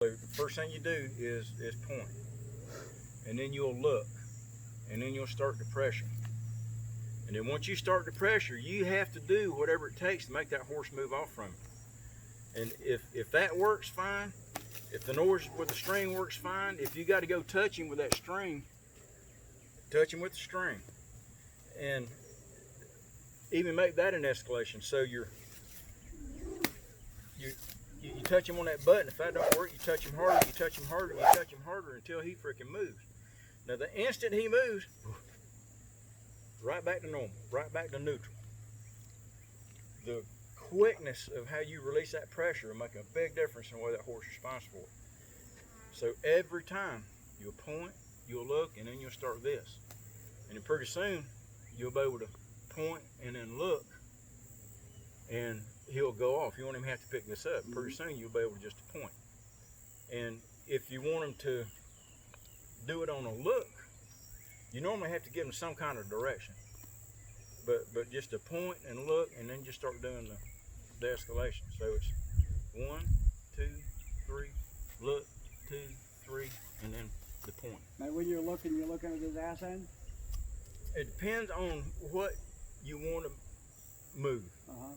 So the first thing you do is point, and then you'll look, and then you'll start the pressure. And then once you start the pressure, you have to do whatever it takes to make that horse move off from you. And if that works fine, if the noise with the string works fine, if you got to go touch him with that string, touch him with the string, and even make that an escalation. So you touch him on that button. If that don't work, you touch him harder, you touch him harder, you touch him harder until he freaking moves. Now the instant he moves, right back to normal, right back to neutral. The quickness of how you release that pressure will make a big difference in the way that horse responds for it. So every time you'll point, you'll look, and then you'll start this. And then pretty soon you'll be able to point and then look, and he'll go off. You won't even have to pick this up. Pretty soon you'll be able to just point. And if you want him to do it on a look, you normally have to give him some kind of direction. But just a point and look, and then just start doing the escalation. So it's 1, 2, 3, look, 2, 3, and then the point. Now when you're looking at his ass end? It depends on what you want to move. Uh-huh.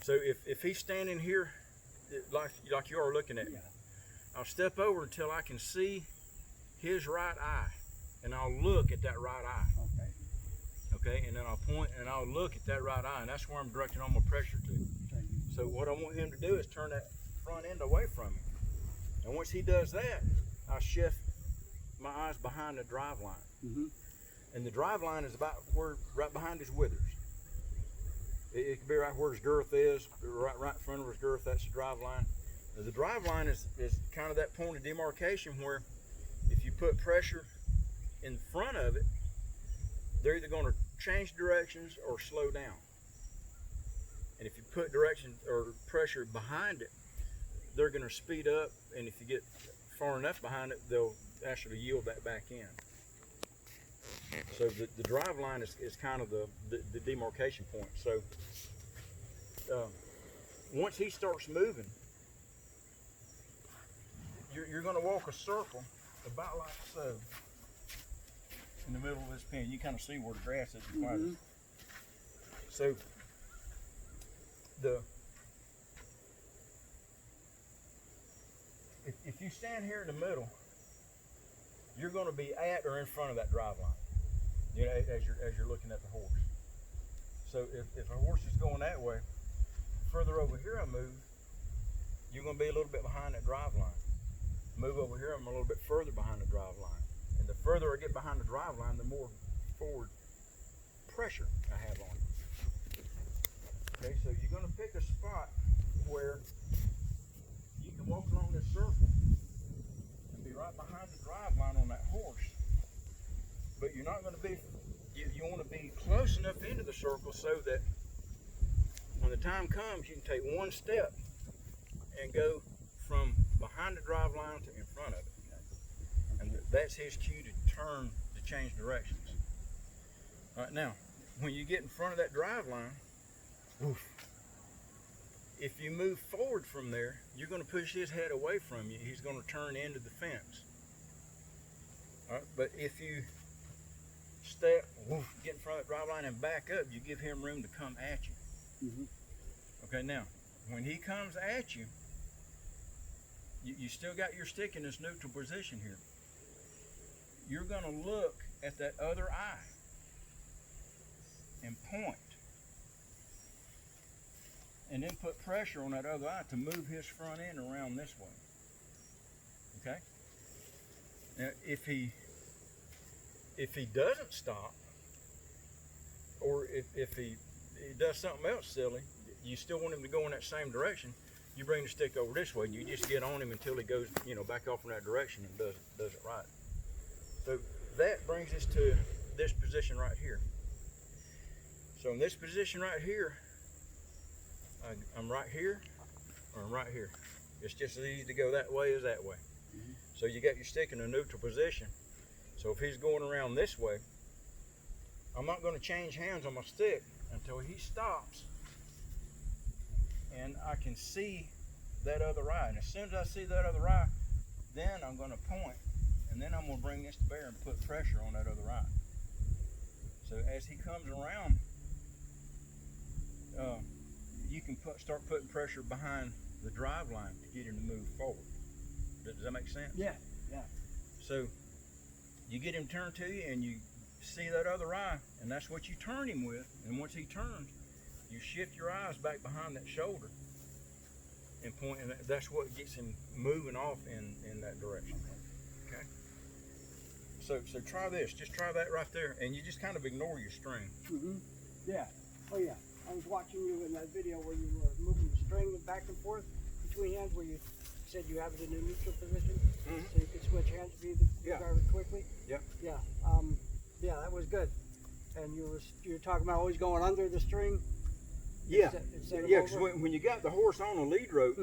So if he's standing here, like you are looking at me, Yeah. I'll step over until I can see his right eye, and I'll look at that right eye. Okay. Okay, and then I'll point and I'll look at that right eye, and that's where I'm directing all my pressure to. So what I want him to do is turn that front end away from me. And once he does that, I shift my eyes behind the drive line. Mm-hmm. And the drive line is about right behind his withers. It could be right where his girth is, right in front of his girth. That's the drive line. Now, the drive line is kind of that point of demarcation where if you put pressure in front of it, they're either going to change directions or slow down. And if you put direction or pressure behind it, they're going to speed up. And if you get far enough behind it, they'll actually yield that back in. So the drive line is kind of the demarcation point. So once he starts moving, you're going to walk a circle about like so in the middle of this pen. You kind of see where the grass is. Mm-hmm. So if you stand here in the middle, you're going to be at or in front of that drive line. You know, as you're looking at the horse. So if a horse is going that way, further over here I move, you're going to be a little bit behind that drive line. Move over here, I'm a little bit further behind the drive line. And the further I get behind the drive line, the more forward pressure I have on it. Okay, so you're going to pick a spot where you can walk along this circle and be right behind the drive line on that horse. But you're not going to be, you want to be close enough into the circle so that when the time comes, you can take one step and go from behind the drive line to in front of it. And that's his cue to turn, to change directions. All right, now, when you get in front of that drive line, woof, if you move forward from there, you're going to push his head away from you. He's going to turn into the fence. All right, but if you step, woof, get in front of that drive line and back up, you give him room to come at you. Mm-hmm. Okay, now, when he comes at you, you still got your stick in this neutral position here. You're going to look at that other eye and point. And then put pressure on that other eye to move his front end around this way. Okay? Now, if he doesn't stop, or if he does something else silly, you still want him to go in that same direction, you bring the stick over this way, and you just get on him until he goes, back off in that direction and does it right. So that brings us to this position right here. So in this position right here, I'm right here, or I'm right here. It's just as easy to go that way as that way. Mm-hmm. So you got your stick in a neutral position. So if he's going around this way, I'm not going to change hands on my stick until he stops and I can see that other eye. And as soon as I see that other eye, I'm gonna point, and then I'm gonna bring this to bear and put pressure on that other eye. So as he comes around, you can start putting pressure behind the drive line to get him to move forward. Does that make sense? Yeah, yeah. So you get him turned to you, and you see that other eye, and that's what you turn him with. And once he turns, you shift your eyes back behind that shoulder and point, and that's what gets him moving off in that direction. Okay. So try this. Just try that right there, and you just kind of ignore your string. Yeah. Oh yeah. I was watching you in that video where you were moving the string back and forth between hands, where you said you have it in a neutral position, so you could switch hands if you drive it quickly. Yep. Yeah. Yeah, that was good. And you were talking about always going under the string. Yeah. Instead of Yeah. Because over? when you got the horse on a lead rope,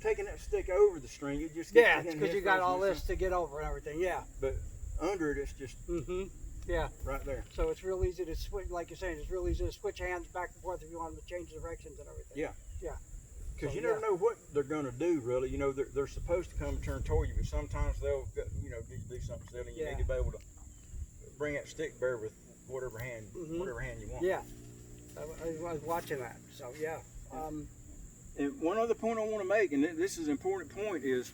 taking that stick over the string, you just Yeah, get because you got all this to get over and everything. Yeah. But under it, it's just Yeah. right there. So it's real easy to switch, like you're saying, it's real easy to switch hands back and forth if you want them to change directions and everything. Yeah. Yeah. Because So, you never know what they're going to do, really. You know, they're supposed to come and turn toward you, but sometimes they'll, do something silly. You need to be able to bring that stick bear with whatever hand you want. Yeah. I was watching that. So yeah. And one other point I want to make, and this is an important point, is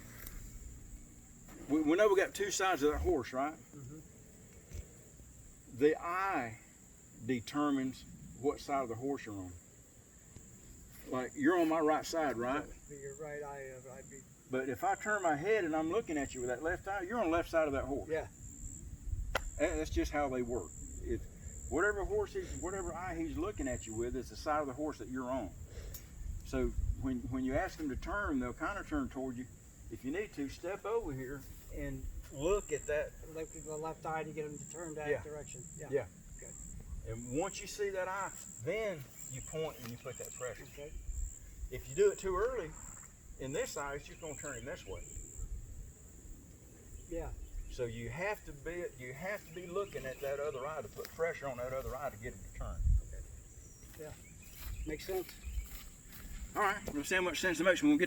we know we got two sides of that horse, right? The eye determines what side of the horse you're on. Like, you're on my right side, right? Your right eye, I'd be. But if I turn my head and I'm looking at you with that left eye, you're on the left side of that horse. Yeah. And that's just how they work. Whatever eye he's looking at you with is the side of the horse that you're on. So when you ask them to turn, they'll kind of turn toward you. If you need to, step over here and look at that. Look at the left eye to get him to turn that direction. Yeah. Okay. And once you see that eye, then you point and you put that pressure. Okay. If you do it too early, in this eye, it's just going to turn him this way. Yeah. So you have to be looking at that other eye to put pressure on that other eye to get him to turn. Okay. Yeah. Makes sense. All right. We'll see how much sense it makes when we get to